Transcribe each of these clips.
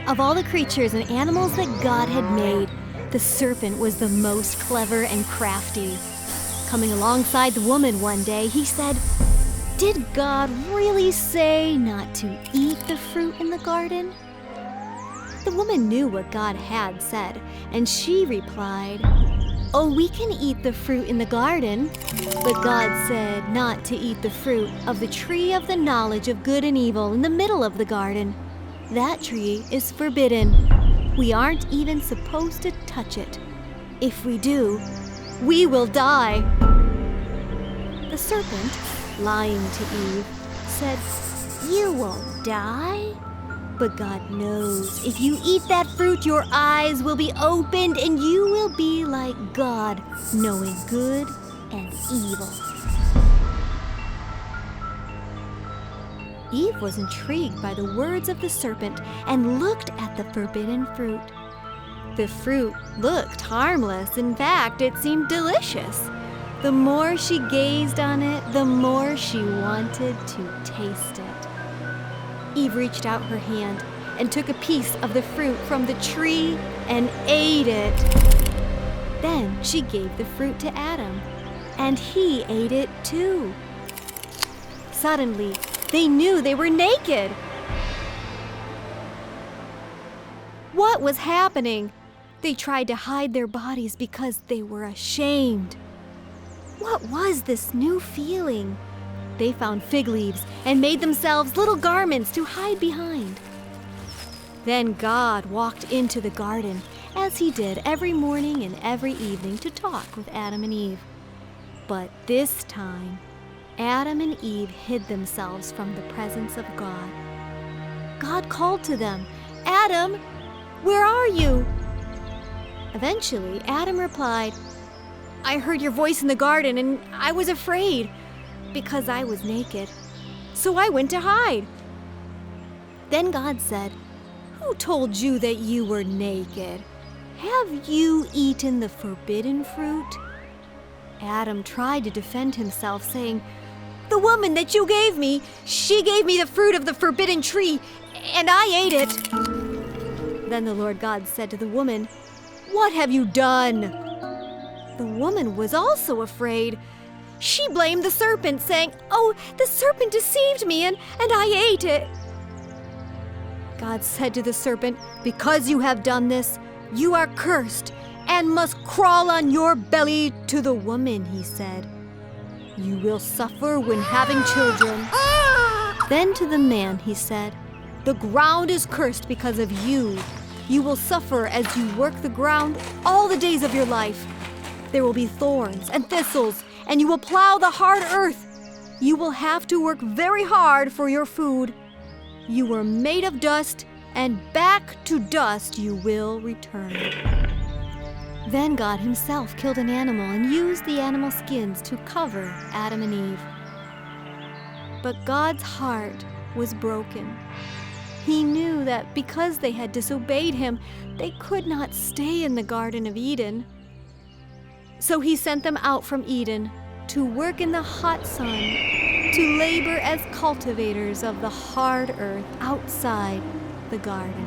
Of all the creatures and animals that God had made, the serpent was the most clever and crafty. Coming alongside the woman one day, he said, "Did God really say not to eat the fruit in the garden?" The woman knew what God had said, and she replied, "Oh, we can eat the fruit in the garden, but God said not to eat the fruit of the tree of the knowledge of good and evil in the middle of the garden. That tree is forbidden. We aren't even supposed to touch it. If we do, we will die." The serpent, lying to Eve, said, "You won't die. But God knows if you eat that fruit, your eyes will be opened and you will be like God, knowing good and evil." Eve was intrigued by the words of the serpent and looked at the forbidden fruit. The fruit looked harmless. In fact, it seemed delicious. The more she gazed on it, the more she wanted to taste it. Eve reached out her hand and took a piece of the fruit from the tree and ate it. Then she gave the fruit to Adam, and he ate it too. Suddenly, they knew they were naked. What was happening? They tried to hide their bodies because they were ashamed. What was this new feeling? They found fig leaves and made themselves little garments to hide behind. Then God walked into the garden, as he did every morning and every evening, to talk with Adam and Eve. But this time, Adam and Eve hid themselves from the presence of God. God called to them, "Adam, where are you?" Eventually, Adam replied, "I heard your voice in the garden and I was afraid because I was naked. So I went to hide." Then God said, "Who told you that you were naked? Have you eaten the forbidden fruit?" Adam tried to defend himself, saying, "The woman that you gave me, she gave me the fruit of the forbidden tree, and I ate it." Then the Lord God said to the woman, "What have you done?" The woman was also afraid. She blamed the serpent, saying, "Oh, the serpent deceived me, and I ate it." God said to the serpent, "Because you have done this, you are cursed and must crawl on your belly to the woman," he said. "You will suffer when having children." Then to the man he said, "The ground is cursed because of you. You will suffer as you work the ground all the days of your life. There will be thorns and thistles, and you will plow the hard earth. You will have to work very hard for your food. You were made of dust, and back to dust you will return." Then God himself killed an animal and used the animal skins to cover Adam and Eve. But God's heart was broken. He knew that because they had disobeyed him, they could not stay in the Garden of Eden. So he sent them out from Eden to work in the hot sun, to labor as cultivators of the hard earth outside the garden.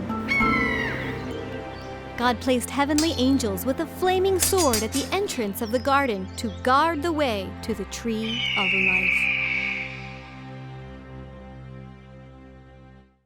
God placed heavenly angels with a flaming sword at the entrance of the garden to guard the way to the tree of life.